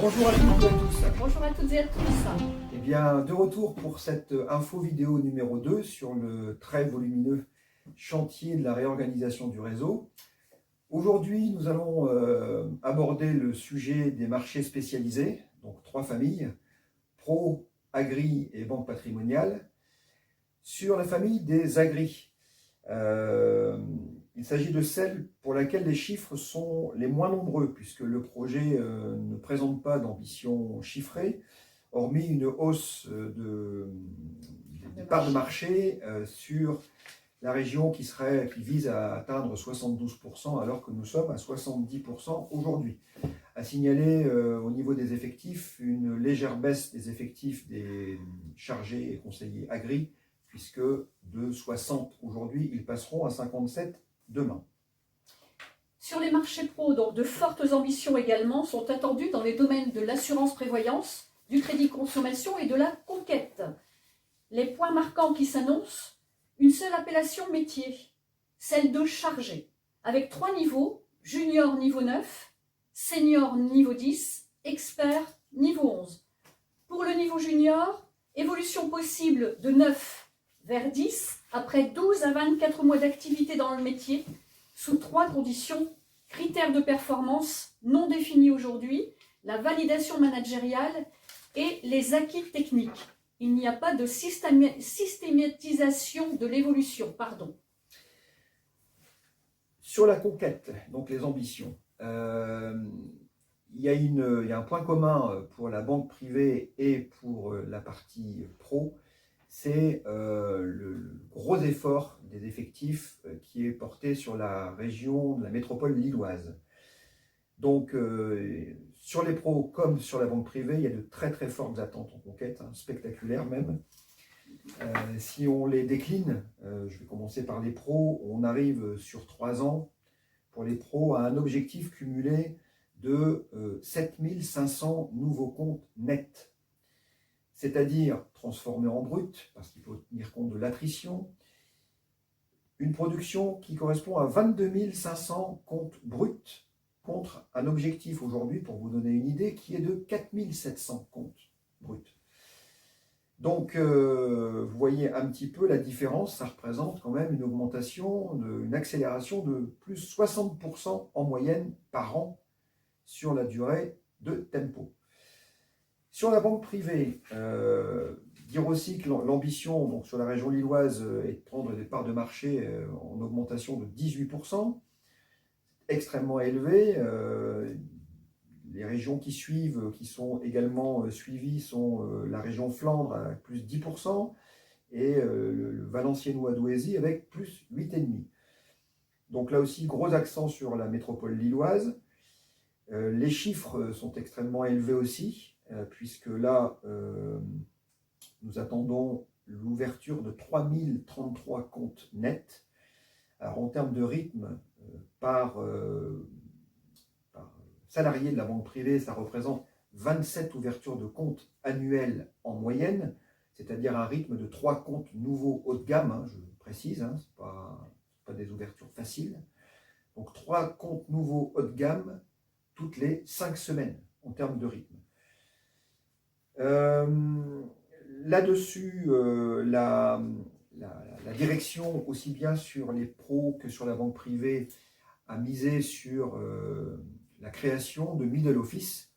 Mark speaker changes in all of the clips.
Speaker 1: Bonjour à toutes et à tous.
Speaker 2: Bonjour à toutes et à tous.
Speaker 1: Eh bien, de retour pour cette info vidéo numéro 2 sur le très volumineux chantier de la réorganisation du réseau. Aujourd'hui, nous allons aborder le sujet des marchés spécialisés, donc 3 familles, Pro, Agri et Banque Patrimoniale, sur la famille des Agri. Il s'agit de celle pour laquelle les chiffres sont les moins nombreux, puisque le projet ne présente pas d'ambition chiffrée, hormis une hausse des parts de marché sur la région qui vise à atteindre 72%, alors que nous sommes à 70% aujourd'hui. À signaler au niveau des effectifs une légère baisse des effectifs des chargés et conseillers agri, puisque de 60 aujourd'hui, ils passeront à 57 demain.
Speaker 2: Sur les marchés pro, donc, de fortes ambitions également sont attendues dans les domaines de l'assurance-prévoyance, du crédit consommation et de la conquête. Les points marquants qui s'annoncent, une seule appellation métier, celle de chargé, avec 3 niveaux, junior niveau 9, senior niveau 10, expert niveau 11. Pour le niveau junior, évolution possible de 9 vers 10 après 12 à 24 mois d'activité dans le métier, sous 3 conditions: critères de performance non définis aujourd'hui, la validation managériale et les acquis techniques. Il n'y a pas de systématisation de l'évolution.
Speaker 1: Sur la conquête, donc les ambitions, il y a un point commun pour la banque privée et pour la partie pro, c'est le gros effort des effectifs qui est porté sur la région de la métropole lilloise. Donc, sur les pros comme sur la banque privée, il y a de très très fortes attentes en conquête, spectaculaires même. Si on les décline, je vais commencer par les pros, on arrive sur 3 ans, pour les pros, à un objectif cumulé de 7500 nouveaux comptes nets, c'est-à-dire transformés en brut, parce qu'il faut tenir compte de l'attrition, une production qui correspond à 22 500 comptes bruts, contre un objectif aujourd'hui, pour vous donner une idée, qui est de 4700 comptes bruts. Donc, vous voyez un petit peu la différence, ça représente quand même une augmentation, une accélération de plus 60% en moyenne par an sur la durée de tempo. Sur la banque privée, dire aussi que l'ambition sur la région lilloise est de prendre des parts de marché en augmentation de 18%, extrêmement élevé. Les régions qui suivent, qui sont également suivies, sont la région Flandre avec plus 10% et le Valenciennois-Douaisis avec plus 8,5%. Donc là aussi, gros accent sur la métropole lilloise. Les chiffres sont extrêmement élevés aussi, puisque là, nous attendons l'ouverture de 3033 comptes nets. Alors en termes de rythme, par salarié de la banque privée, ça représente 27 ouvertures de comptes annuelles en moyenne, c'est-à-dire un rythme de 3 comptes nouveaux haut de gamme, je précise, ce n'est pas des ouvertures faciles. Donc 3 comptes nouveaux haut de gamme toutes les 5 semaines en termes de rythme. Là-dessus, la direction, aussi bien sur les pros que sur la banque privée, a misé sur la création de middle office.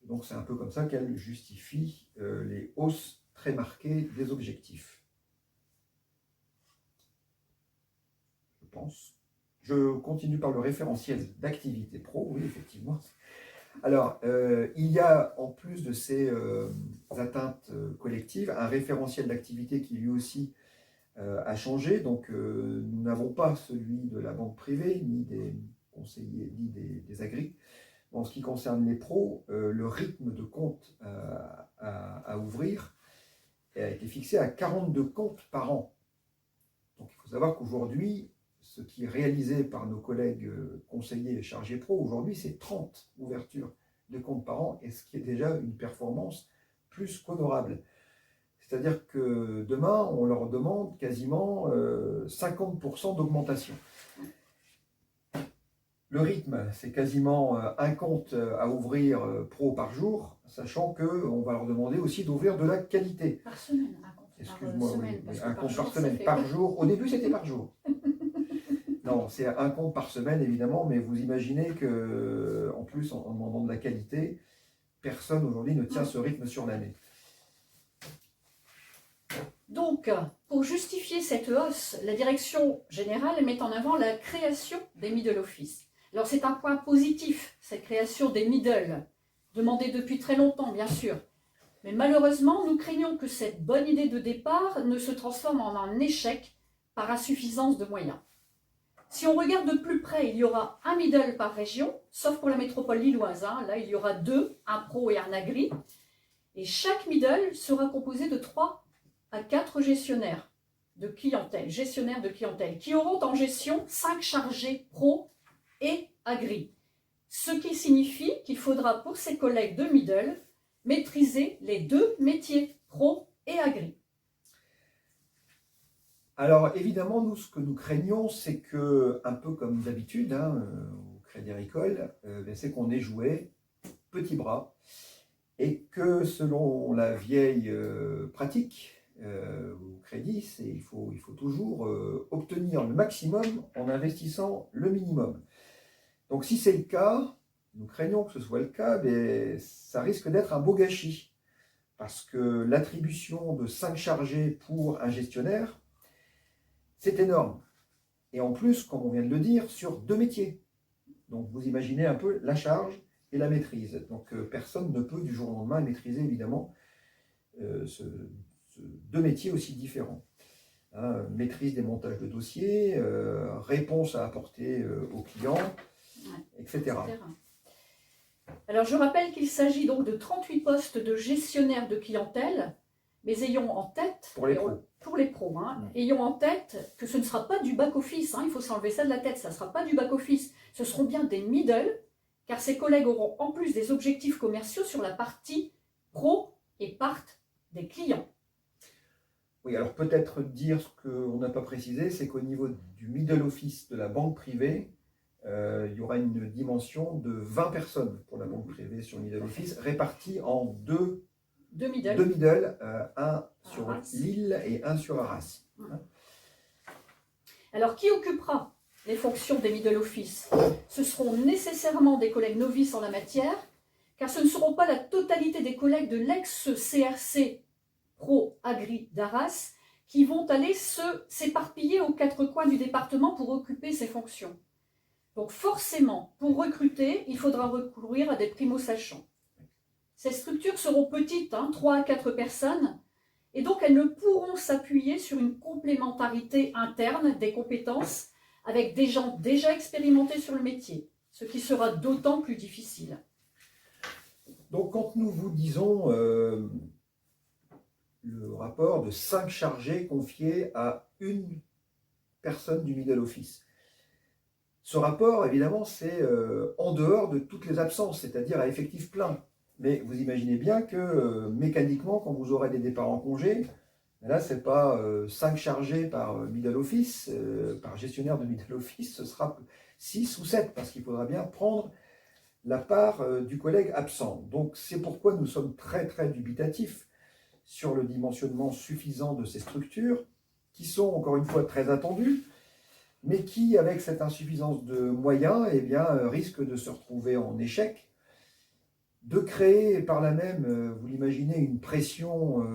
Speaker 1: Donc c'est un peu comme ça qu'elle justifie les hausses très marquées des objectifs. Je pense. Je continue par le référentiel d'activité pro, oui, effectivement. Alors, il y a, en plus de ces atteintes collectives, un référentiel d'activité qui lui aussi a changé. Donc, nous n'avons pas celui de la banque privée, ni des conseillers, ni des agris. En ce qui concerne les pros, le rythme de compte à ouvrir a été fixé à 42 comptes par an. Donc, il faut savoir qu'aujourd'hui, ce qui est réalisé par nos collègues conseillers et chargés pro, aujourd'hui, c'est 30 ouvertures de comptes par an, et ce qui est déjà une performance plus qu'honorable. C'est-à-dire que demain, on leur demande quasiment 50% d'augmentation. Le rythme, c'est quasiment un compte à ouvrir pro par jour, sachant qu'on va leur demander aussi d'ouvrir de la qualité.
Speaker 2: Par semaine, un compte par
Speaker 1: Excuse-moi,
Speaker 2: semaine,
Speaker 1: oui,
Speaker 2: parce que
Speaker 1: un
Speaker 2: par
Speaker 1: compte
Speaker 2: jour,
Speaker 1: par
Speaker 2: ça
Speaker 1: semaine.
Speaker 2: fait-
Speaker 1: Par jour, au début c'était par jour. Non, c'est un compte par semaine évidemment, mais vous imaginez que, en plus, en demandant de la qualité, personne aujourd'hui ne tient ce rythme sur l'année.
Speaker 2: Donc, pour justifier cette hausse, la direction générale met en avant la création des middle office. Alors, c'est un point positif, cette création des middle, demandée depuis très longtemps, bien sûr. Mais malheureusement, nous craignons que cette bonne idée de départ ne se transforme en un échec par insuffisance de moyens. Si on regarde de plus près, il y aura un middle par région, sauf pour la métropole lilloise. Là, il y aura 2, un pro et un agri. Et chaque middle sera composé de 3 à 4 gestionnaires de clientèle, qui auront en gestion 5 chargés pro et agri. Ce qui signifie qu'il faudra pour ses collègues de middle maîtriser les 2 métiers, pro et agri.
Speaker 1: Alors évidemment, nous, ce que nous craignons, c'est que, un peu comme d'habitude, au Crédit Agricole, c'est qu'on est joué petit bras et que selon la vieille pratique au crédit, il faut toujours obtenir le maximum en investissant le minimum. Donc si c'est le cas, nous craignons que ce soit le cas, mais ça risque d'être un beau gâchis parce que l'attribution de 5 chargés pour un gestionnaire, c'est énorme. Et en plus, comme on vient de le dire, sur 2 métiers. Donc vous imaginez un peu la charge et la maîtrise. Donc personne ne peut du jour au lendemain maîtriser évidemment 2 métiers aussi différents. Maîtrise des montages de dossiers, réponse à apporter aux clients, etc.
Speaker 2: Alors je rappelle qu'il s'agit donc de 38 postes de gestionnaire de clientèle, mais ayons en tête, pour les pros, ayons en tête que ce ne sera pas du back-office, il faut s'enlever ça de la tête, ça ne sera pas du back-office, ce seront bien des middle, car ces collègues auront en plus des objectifs commerciaux sur la partie pro et partent des clients.
Speaker 1: Oui, alors peut-être dire ce qu'on n'a pas précisé, c'est qu'au niveau du middle office de la banque privée, il y aura une dimension de 20 personnes pour la banque privée sur le middle office, réparties en deux middle, un sur Lille et un sur Arras.
Speaker 2: Alors, qui occupera les fonctions des middle office? Ce seront nécessairement des collègues novices en la matière, car ce ne seront pas la totalité des collègues de l'ex-CRC Pro Agri d'Arras qui vont aller s'éparpiller aux 4 coins du département pour occuper ces fonctions. Donc forcément, pour recruter, il faudra recourir à des primo-sachants. Ces structures seront petites, 3 à 4 personnes, et donc elles ne pourront s'appuyer sur une complémentarité interne des compétences avec des gens déjà expérimentés sur le métier, ce qui sera d'autant plus difficile.
Speaker 1: Donc quand nous vous disons le rapport de 5 chargés confiés à une personne du middle office, ce rapport, évidemment, c'est en dehors de toutes les absences, c'est-à-dire à effectif plein. Mais vous imaginez bien que mécaniquement, quand vous aurez des départs en congé, là, ce n'est pas 5 chargés par middle office, par gestionnaire de middle office, ce sera 6 ou 7, parce qu'il faudra bien prendre la part du collègue absent. Donc c'est pourquoi nous sommes très très dubitatifs sur le dimensionnement suffisant de ces structures, qui sont encore une fois très attendues, mais qui, avec cette insuffisance de moyens, risquent de se retrouver en échec, de créer par là même, vous l'imaginez, une pression,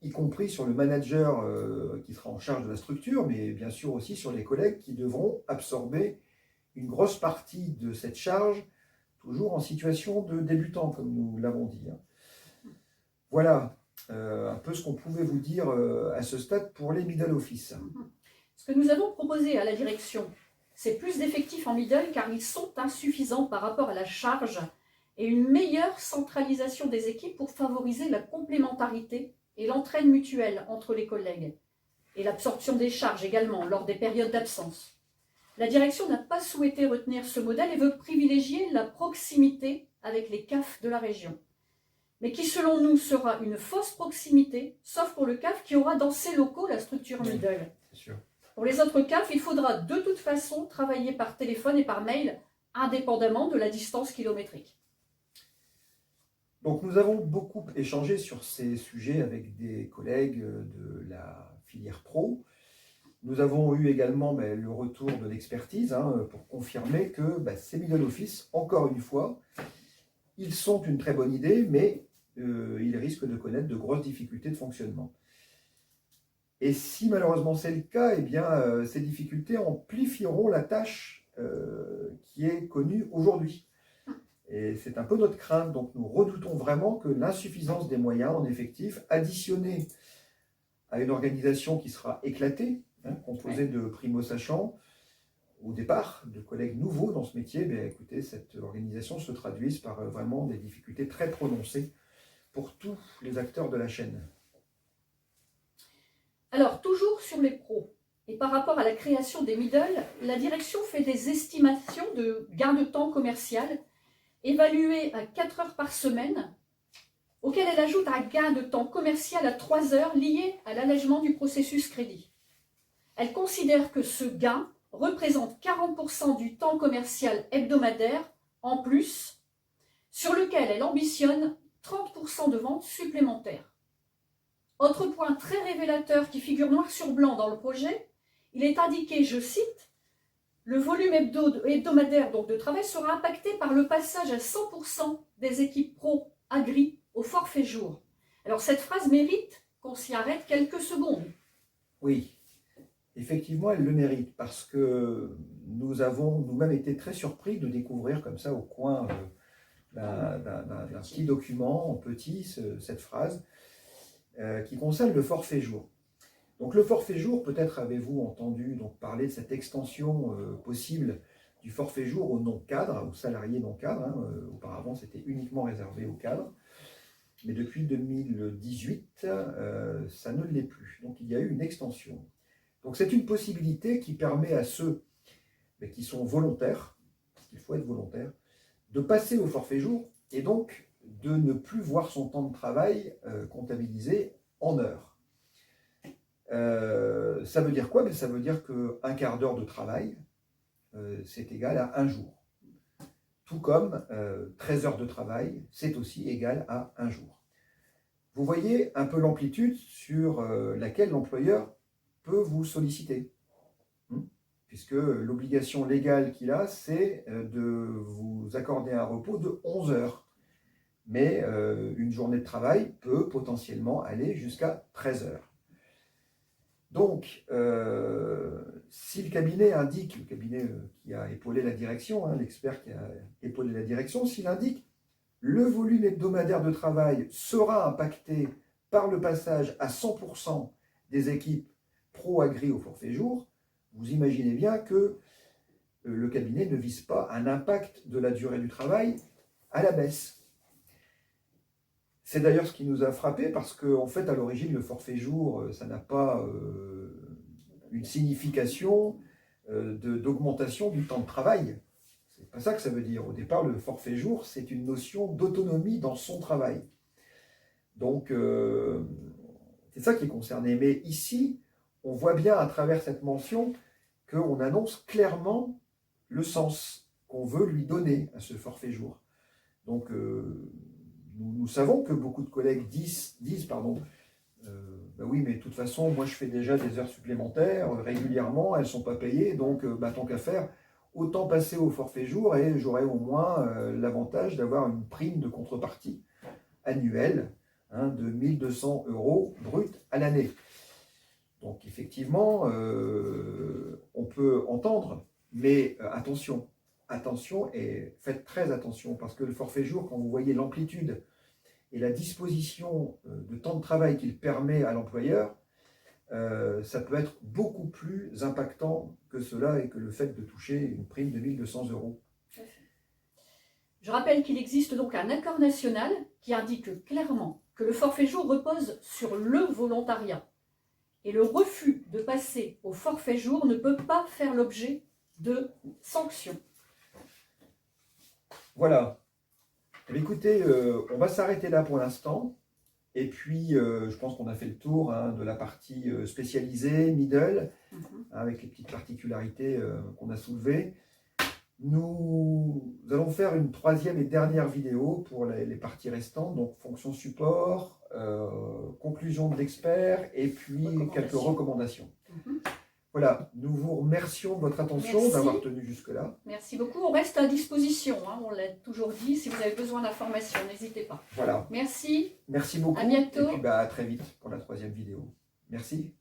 Speaker 1: y compris sur le manager qui sera en charge de la structure, mais bien sûr aussi sur les collègues qui devront absorber une grosse partie de cette charge, toujours en situation de débutant, comme nous l'avons dit. Voilà un peu ce qu'on pouvait vous dire à ce stade pour les middle office.
Speaker 2: Ce que nous avons proposé à la direction, c'est plus d'effectifs en middle car ils sont insuffisants par rapport à la charge et une meilleure centralisation des équipes pour favoriser la complémentarité et l'entraide mutuelle entre les collègues et l'absorption des charges également lors des périodes d'absence. La direction n'a pas souhaité retenir ce modèle et veut privilégier la proximité avec les CAF de la région, mais qui selon nous sera une fausse proximité, sauf pour le CAF qui aura dans ses locaux la structure middle.
Speaker 1: Bien sûr.
Speaker 2: Pour les autres CAF, il faudra de toute façon travailler par téléphone et par mail indépendamment de la distance kilométrique.
Speaker 1: Donc nous avons beaucoup échangé sur ces sujets avec des collègues de la filière pro. Nous avons eu également le retour de l'expertise pour confirmer que ces middle office, encore une fois, ils sont une très bonne idée, mais ils risquent de connaître de grosses difficultés de fonctionnement. Et si malheureusement c'est le cas, eh bien, ces difficultés amplifieront la tâche qui est connue aujourd'hui. Et c'est un peu notre crainte, donc nous redoutons vraiment que l'insuffisance des moyens en effectif, additionnée à une organisation qui sera éclatée, composée de primo-sachants, au départ, de collègues nouveaux dans ce métier, écoutez, cette organisation se traduise par vraiment des difficultés très prononcées pour tous les acteurs de la chaîne.
Speaker 2: Alors, toujours sur les pros, et par rapport à la création des middle, la direction fait des estimations de gain de temps commercial évalué à 4 heures par semaine, auquel elle ajoute un gain de temps commercial à 3 heures lié à l'allègement du processus crédit. Elle considère que ce gain représente 40% du temps commercial hebdomadaire en plus, sur lequel elle ambitionne 30% de ventes supplémentaires. Autre point très révélateur qui figure noir sur blanc dans le projet, il est indiqué, je cite, le volume hebdomadaire donc, de travail sera impacté par le passage à 100% des équipes pro agri au forfait jour. Alors cette phrase mérite qu'on s'y arrête quelques secondes.
Speaker 1: Oui, effectivement, elle le mérite parce que nous avons nous-mêmes été très surpris de découvrir comme ça au coin d'un petit document en petit cette phrase qui concerne le forfait jour. Donc le forfait jour, peut-être avez-vous entendu parler de cette extension possible du forfait jour aux non-cadres, aux salariés non-cadres. Auparavant, c'était uniquement réservé aux cadres. Mais depuis 2018, ça ne l'est plus. Donc il y a eu une extension. Donc c'est une possibilité qui permet à ceux qui sont volontaires, parce qu'il faut être volontaire, de passer au forfait jour et donc de ne plus voir son temps de travail comptabilisé en heures. Ça veut dire quoi? Ça veut dire qu'un quart d'heure de travail, c'est égal à un jour. Tout comme 13 heures de travail, c'est aussi égal à un jour. Vous voyez un peu l'amplitude sur laquelle l'employeur peut vous solliciter. Puisque l'obligation légale qu'il a, c'est de vous accorder un repos de 11 heures. Mais une journée de travail peut potentiellement aller jusqu'à 13 heures. Donc, si le cabinet indique, le cabinet qui a épaulé la direction, l'expert qui a épaulé la direction, s'il indique le volume hebdomadaire de travail sera impacté par le passage à 100% des équipes pro-agri au forfait jour, vous imaginez bien que le cabinet ne vise pas un impact de la durée du travail à la baisse. C'est d'ailleurs ce qui nous a frappé parce qu'en fait, à l'origine, le forfait jour, ça n'a pas une signification d'augmentation du temps de travail. C'est pas ça que ça veut dire. Au départ, le forfait jour, c'est une notion d'autonomie dans son travail. Donc, c'est ça qui est concerné. Mais ici, on voit bien à travers cette mention qu'on annonce clairement le sens qu'on veut lui donner à ce forfait jour. Donc, nous savons que beaucoup de collègues disent oui, mais de toute façon, moi je fais déjà des heures supplémentaires régulièrement, elles ne sont pas payées, donc tant qu'à faire, autant passer au forfait jour et j'aurai au moins l'avantage d'avoir une prime de contrepartie annuelle de 1 200 € brut à l'année. Donc effectivement, on peut entendre, mais attention et faites très attention parce que le forfait jour, quand vous voyez l'amplitude et la disposition de temps de travail qu'il permet à l'employeur, ça peut être beaucoup plus impactant que cela et que le fait de toucher une prime de 1 200 €.
Speaker 2: Je rappelle qu'il existe donc un accord national qui indique clairement que le forfait jour repose sur le volontariat. Et le refus de passer au forfait jour ne peut pas faire l'objet de sanctions.
Speaker 1: Voilà. Écoutez, on va s'arrêter là pour l'instant. Et puis, je pense qu'on a fait le tour de la partie spécialisée, middle, avec les petites particularités qu'on a soulevées. Nous allons faire une troisième et dernière vidéo pour les parties restantes, donc fonction support, conclusion de l'expert et puis quelques recommandations. Voilà, nous vous remercions de votre attention, d'avoir tenu jusque-là.
Speaker 2: Merci beaucoup, on reste à disposition, hein, on l'a toujours dit, si vous avez besoin d'informations, n'hésitez pas.
Speaker 1: Voilà.
Speaker 2: Merci.
Speaker 1: Merci beaucoup.
Speaker 2: À bientôt.
Speaker 1: Et puis à très vite pour la troisième vidéo. Merci.